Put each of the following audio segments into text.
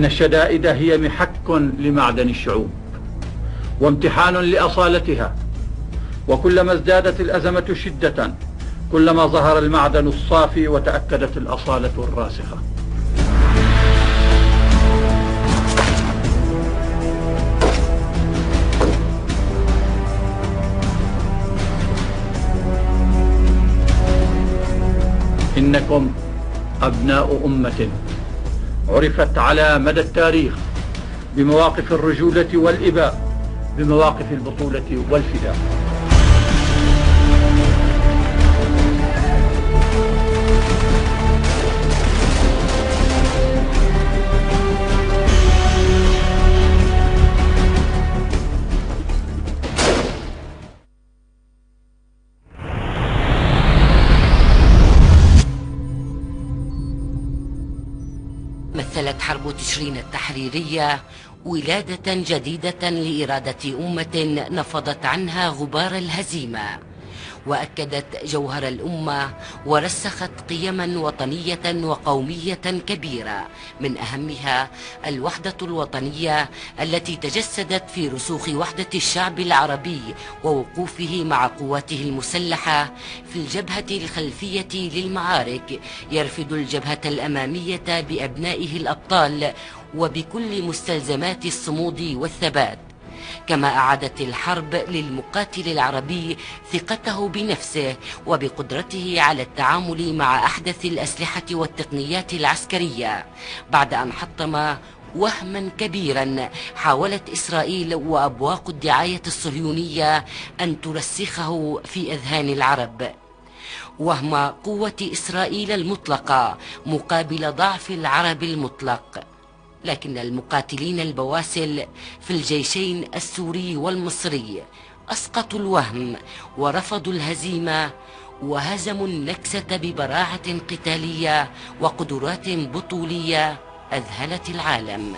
إن الشدائد هي محك لمعدن الشعوب وامتحان لأصالتها، وكلما ازدادت الأزمة شدة كلما ظهر المعدن الصافي وتأكدت الأصالة الراسخة. إنكم أبناء أمة عرفت على مدى التاريخ بمواقف الرجولة والإباء، بمواقف البطولة والفداء. مثلت حرب تشرين التحريرية ولادة جديدة لإرادة أمة نفضت عنها غبار الهزيمة، وأكدت جوهر الأمة ورسخت قيما وطنية وقومية كبيرة، من أهمها الوحدة الوطنية التي تجسدت في رسوخ وحدة الشعب العربي ووقوفه مع قواته المسلحة في الجبهة الخلفية للمعارك، يرفد الجبهة الأمامية بأبنائه الأبطال وبكل مستلزمات الصمود والثبات. كما أعادت الحرب للمقاتل العربي ثقته بنفسه وبقدرته على التعامل مع أحدث الأسلحة والتقنيات العسكرية، بعد أن حطم وهما كبيرا حاولت إسرائيل وأبواق الدعاية الصهيونية أن ترسخه في أذهان العرب، وهم قوة إسرائيل المطلقة مقابل ضعف العرب المطلق. لكن المقاتلين البواسل في الجيشين السوري والمصري أسقطوا الوهم ورفضوا الهزيمة وهزموا النكسة ببراعة قتالية وقدرات بطولية أذهلت العالم.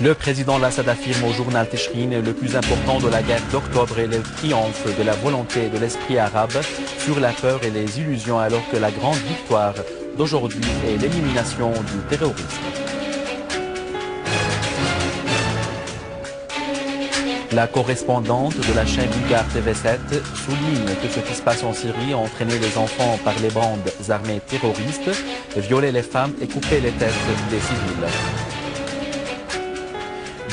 Le président Al-Assad affirme au journal Tishreen le plus important de la guerre d'octobre est le triomphe de la volonté et de l'esprit arabe sur la peur et les illusions, alors que la grande victoire d'aujourd'hui est l'élimination du terrorisme. La correspondante de la chaîne Bulgare TV7 souligne que ce qui se passe en Syrie a entraîné les enfants par les bandes armées terroristes, violé les femmes et coupé les têtes des civils.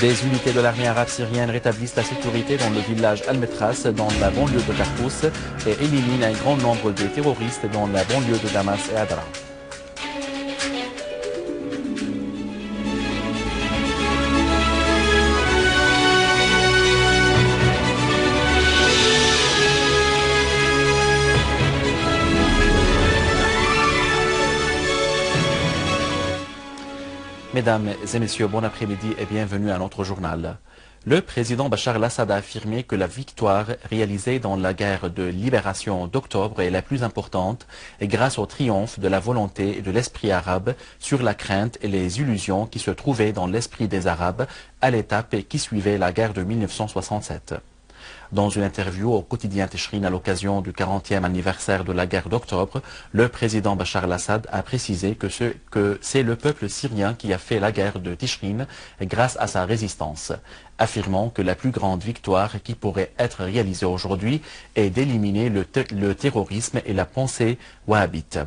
Des unités de l'armée arabe syrienne rétablissent la sécurité dans le village Al-Metras, dans la banlieue de Tartous, et éliminent un grand nombre de terroristes dans la banlieue de Damas et Adra. Mesdames et messieurs, bon après-midi et bienvenue à notre journal. Le président Bachar al-Assad a affirmé que la victoire réalisée dans la guerre de libération d'octobre est la plus importante et grâce au triomphe de la volonté et de l'esprit arabe sur la crainte et les illusions qui se trouvaient dans l'esprit des Arabes à l'étape qui suivait la guerre de 1967. Dans une interview au quotidien Tishreen à l'occasion du 40e anniversaire de la guerre d'octobre, le président Bachar al-Assad a précisé que c'est le peuple syrien qui a fait la guerre de Tishreen grâce à sa résistance, affirmant que la plus grande victoire qui pourrait être réalisée aujourd'hui est d'éliminer le terrorisme et la pensée wahhabite.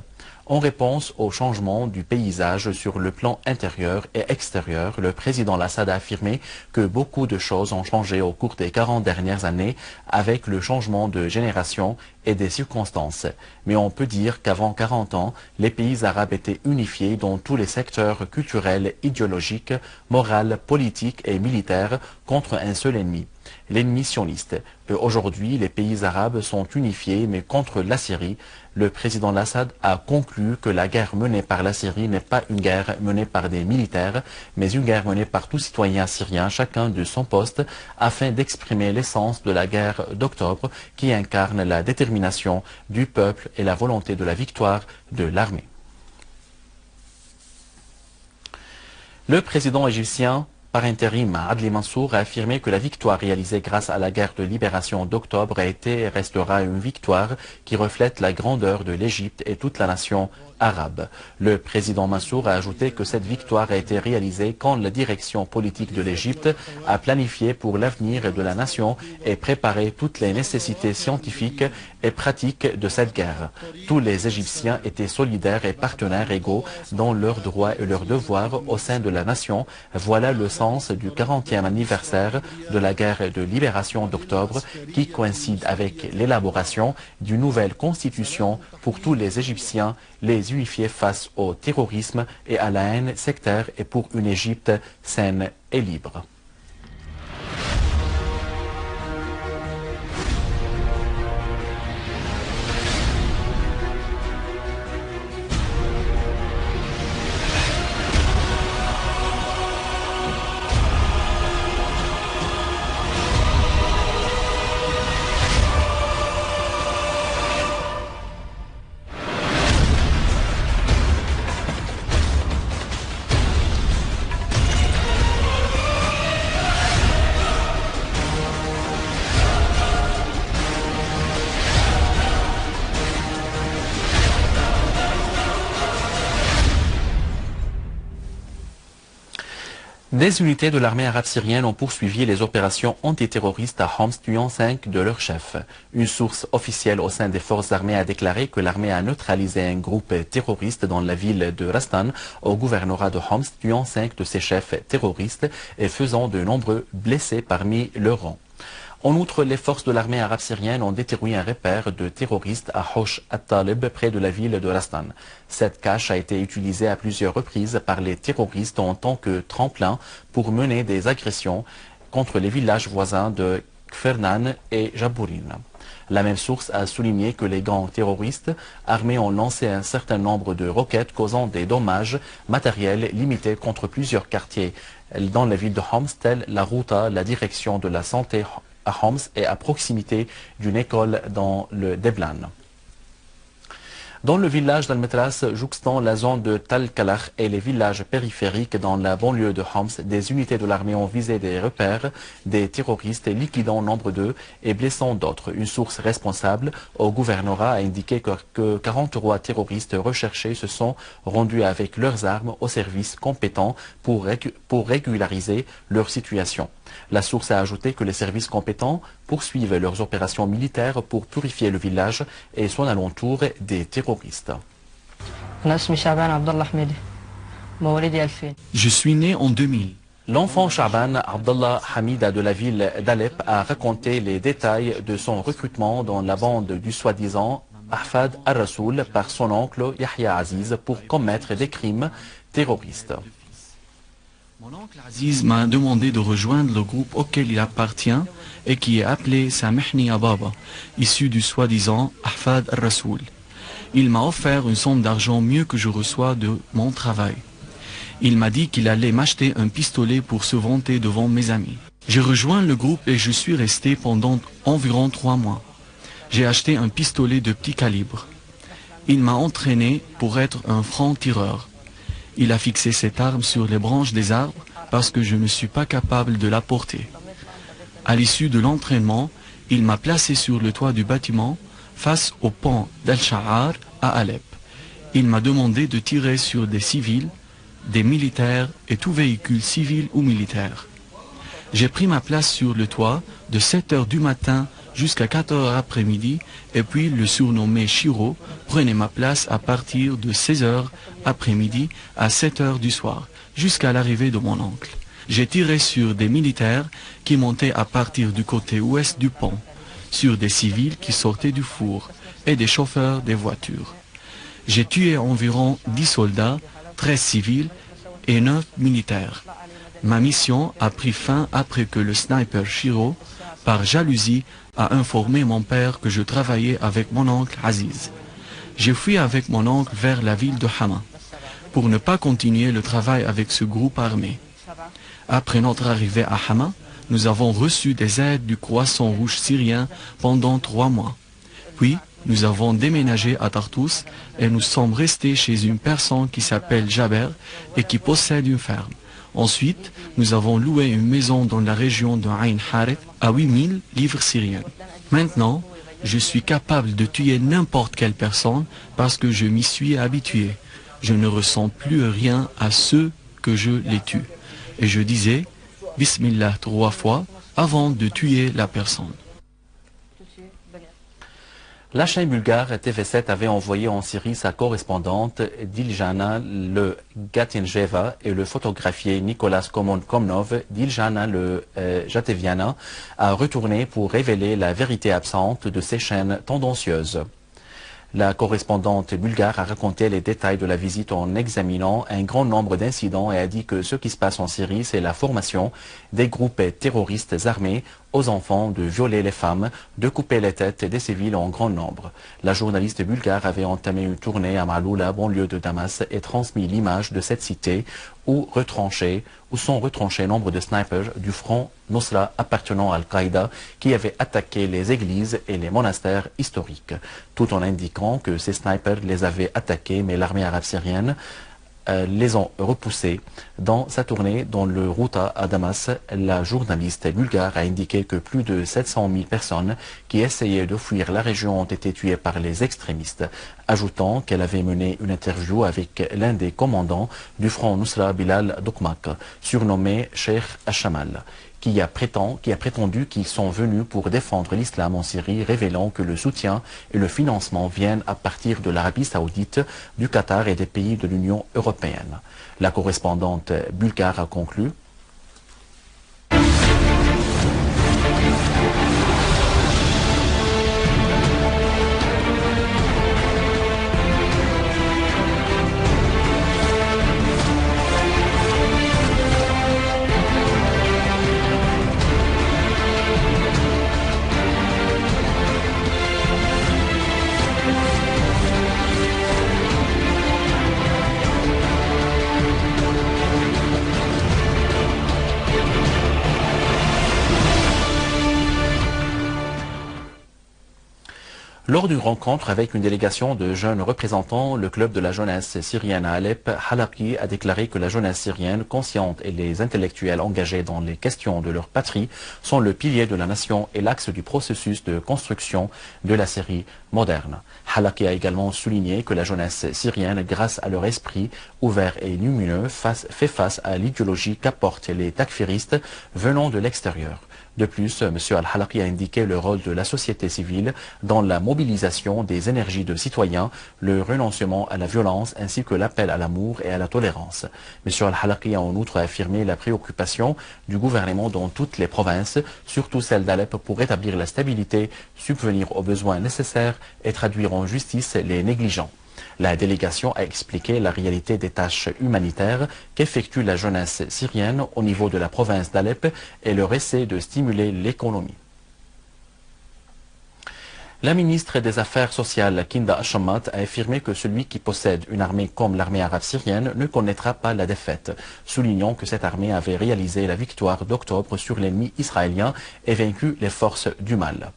En réponse au changement du paysage sur le plan intérieur et extérieur, le président al-Assad a affirmé que beaucoup de choses ont changé au cours des 40 dernières années avec le changement de génération et des circonstances. Mais on peut dire qu'avant 40 ans, les pays arabes étaient unifiés dans tous les secteurs culturels, idéologiques, moraux, politiques et militaires contre un seul ennemi. l'ennemi sioniste. Aujourd'hui, les pays arabes sont unifiés, mais contre la Syrie. Le président Assad a conclu que la guerre menée par la Syrie n'est pas une guerre menée par des militaires, mais une guerre menée par tout citoyen syrien, chacun de son poste, afin d'exprimer l'essence de la guerre d'octobre qui incarne la détermination du peuple et la volonté de la victoire de l'armée. Le président égyptien par intérim, Adli Mansour a affirmé que la victoire réalisée grâce à la guerre de libération d'octobre a été et restera une victoire qui reflète la grandeur de l'Égypte et toute la nation arabe. Le président Mansour a ajouté que cette victoire a été réalisée quand la direction politique de l'Égypte a planifié pour l'avenir de la nation et préparé toutes les nécessités scientifiques et pratiques de cette guerre. Tous les Égyptiens étaient solidaires et partenaires égaux dans leurs droits et leurs devoirs au sein de la nation. Voilà le sens du 40e anniversaire de la guerre de libération d'octobre qui coïncide avec l'élaboration d'une nouvelle constitution pour tous les Égyptiens, les unifier face au terrorisme et à la haine sectaire et pour une Égypte saine et libre. Des unités de l'armée arabe syrienne ont poursuivi les opérations antiterroristes à Homs, tuant 5 de leurs chefs. Une source officielle au sein des forces armées a déclaré que l'armée a neutralisé un groupe terroriste dans la ville de Rastan, au gouvernorat de Homs, tuant 5 de ses chefs terroristes et faisant de nombreux blessés parmi leurs rangs. En outre, les forces de l'armée arabe syrienne ont détruit un repère de terroristes à Hosh at-Talib, près de la ville de Rastan. Cette cache a été utilisée à plusieurs reprises par les terroristes en tant que tremplin pour mener des agressions contre les villages voisins de Kfernan et Jabourin. La même source a souligné que les gangs terroristes armés ont lancé un certain nombre de roquettes causant des dommages matériels limités contre plusieurs quartiers dans la ville de Homs, tels la Routa, la direction de la santé à Homs et à proximité d'une école dans le Deblan. Dans le village d'Al-Metras, jouxtant la zone de Tal Kalach et les villages périphériques dans la banlieue de Homs, des unités de l'armée ont visé des repères des terroristes, liquidant nombre d'eux et blessant d'autres. Une source responsable au gouvernorat a indiqué que 43 terroristes recherchés se sont rendus avec leurs armes aux services compétents pour régulariser leur situation. La source a ajouté que les services compétents poursuivent leurs opérations militaires pour purifier le village et son alentour des terroristes. Je suis né en 2000. L'enfant Shaban Abdallah Hamida de la ville d'Alep a raconté les détails de son recrutement dans la bande du soi-disant Ahfad al-Rasoul par son oncle Yahya Aziz pour commettre des crimes terroristes. Mon oncle Aziz m'a demandé de rejoindre le groupe auquel il appartient et qui est appelé Samihni Ababa, issu du soi-disant Ahfad al-Rasoul. Il m'a offert une somme d'argent mieux que je reçois de mon travail. Il m'a dit qu'il allait m'acheter un pistolet pour se vanter devant mes amis. J'ai rejoint le groupe et je suis resté pendant environ 3 mois. J'ai acheté un pistolet de petit calibre. Il m'a entraîné pour être un franc-tireur. Il a fixé cette arme sur les branches des arbres parce que je ne suis pas capable de la porter. À l'issue de l'entraînement, il m'a placé sur le toit du bâtiment face au pont d'Al-Sha'ar à Alep. Il m'a demandé de tirer sur des civils, des militaires et tout véhicule civil ou militaire. J'ai pris ma place sur le toit de 7 h du matin jusqu'à 4 h après-midi et puis le surnommé Chiro prenait ma place à partir de 16 h après-midi à 7 h du soir jusqu'à l'arrivée de mon oncle. J'ai tiré sur des militaires qui montaient à partir du côté ouest du pont, sur des civils qui sortaient du four et des chauffeurs des voitures. J'ai tué environ 10 soldats, 13 civils et 9 militaires. Ma mission a pris fin après que le sniper Chiro, par jalousie, a informé mon père que je travaillais avec mon oncle Aziz. J'ai fui avec mon oncle vers la ville de Hama, pour ne pas continuer le travail avec ce groupe armé. Après notre arrivée à Hama, nous avons reçu des aides du Croissant Rouge syrien pendant 3 mois. Puis, nous avons déménagé à Tartous et nous sommes restés chez une personne qui s'appelle Jaber et qui possède une ferme. Ensuite, nous avons loué une maison dans la région de Ain Harith à 8000 livres syriens. Maintenant, je suis capable de tuer n'importe quelle personne parce que je m'y suis habitué. Je ne ressens plus rien à ceux que je les tue. Et je disais Bismillah 3 fois avant de tuer la personne. La chaîne bulgare TV7 avait envoyé en Syrie sa correspondante Diljana Le Gatinjeva et le photographier Nicolas Komnov. Diljana Le Jateviana a retourné pour révéler la vérité absente de ces chaînes tendancieuses. La correspondante bulgare a raconté les détails de la visite en examinant un grand nombre d'incidents et a dit que ce qui se passe en Syrie, c'est la formation des groupes terroristes armés aux enfants de violer les femmes, de couper les têtes des civils en grand nombre. La journaliste bulgare avait entamé une tournée à Maloula, banlieue de Damas, et transmis l'image de cette cité où sont retranchés nombre de snipers du front Nusra appartenant à Al-Qaïda qui avaient attaqué les églises et les monastères historiques, tout en indiquant que ces snipers les avaient attaqués, mais l'armée arabe syrienne les ont repoussés. Dans sa tournée dans le Routa à Damas, la journaliste bulgare a indiqué que plus de 700 000 personnes qui essayaient de fuir la région ont été tuées par les extrémistes, ajoutant qu'elle avait mené une interview avec l'un des commandants du front Nusra, Bilal Dokmak, surnommé Sheikh Hashamal, qui a prétendu qu'ils sont venus pour défendre l'islam en Syrie, révélant que le soutien et le financement viennent à partir de l'Arabie Saoudite, du Qatar et des pays de l'Union européenne. La correspondante bulgare a conclu. Lors d'une rencontre avec une délégation de jeunes représentants, le club de la jeunesse syrienne à Alep, Halaqi a déclaré que la jeunesse syrienne consciente et les intellectuels engagés dans les questions de leur patrie sont le pilier de la nation et l'axe du processus de construction de la Syrie moderne. Halaqi a également souligné que la jeunesse syrienne, grâce à leur esprit ouvert et lumineux, fait face à l'idéologie qu'apportent les takfiristes venant de l'extérieur. De plus, M. Al-Halaqi a indiqué le rôle de la société civile dans la mobilisation des énergies de citoyens, le renoncement à la violence ainsi que l'appel à l'amour et à la tolérance. M. Al-Halaqi a en outre affirmé la préoccupation du gouvernement dans toutes les provinces, surtout celle d'Alep, pour rétablir la stabilité, subvenir aux besoins nécessaires et traduire en justice les négligents. La délégation a expliqué la réalité des tâches humanitaires qu'effectue la jeunesse syrienne au niveau de la province d'Alep et leur essai de stimuler l'économie. La ministre des Affaires sociales, Kinda Ashamat, a affirmé que celui qui possède une armée comme l'armée arabe syrienne ne connaîtra pas la défaite, soulignant que cette armée avait réalisé la victoire d'octobre sur l'ennemi israélien et vaincu les forces du mal.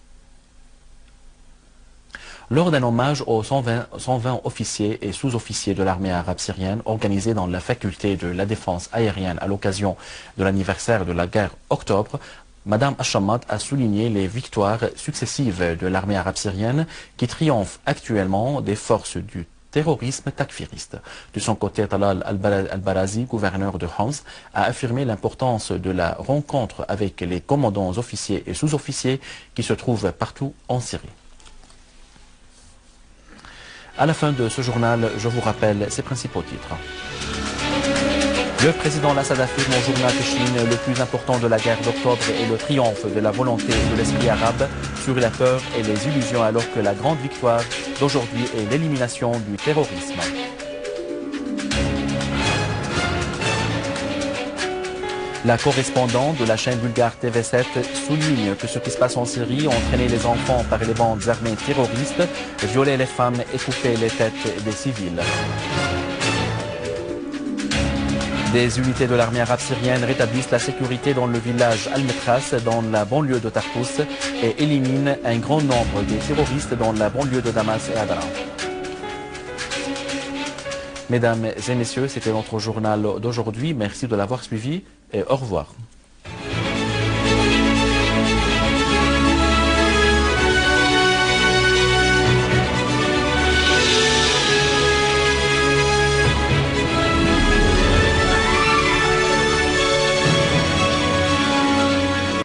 Lors d'un hommage aux 120 officiers et sous-officiers de l'armée arabe syrienne organisé dans la faculté de la défense aérienne à l'occasion de l'anniversaire de la guerre octobre, Mme Ashamat a souligné les victoires successives de l'armée arabe syrienne qui triomphe actuellement des forces du terrorisme takfiriste. De son côté, Talal Al-Barazi, gouverneur de Homs, a affirmé l'importance de la rencontre avec les commandants officiers et sous-officiers qui se trouvent partout en Syrie. À la fin de ce journal, je vous rappelle ses principaux titres. Le président Assad affirme au journal Tishreen le plus important de la guerre d'octobre est le triomphe de la volonté de l'esprit arabe sur la peur et les illusions, alors que la grande victoire d'aujourd'hui est l'élimination du terrorisme. La correspondante de la chaîne bulgare TV7 souligne que ce qui se passe en Syrie, entraîner les enfants par les bandes armées terroristes, violer les femmes et couper les têtes des civils. Des unités de l'armée arabe syrienne rétablissent la sécurité dans le village Al-Metras, dans la banlieue de Tartus, et éliminent un grand nombre de terroristes dans la banlieue de Damas et Adana. Mesdames et messieurs, c'était notre journal d'aujourd'hui. Merci de l'avoir suivi et au revoir.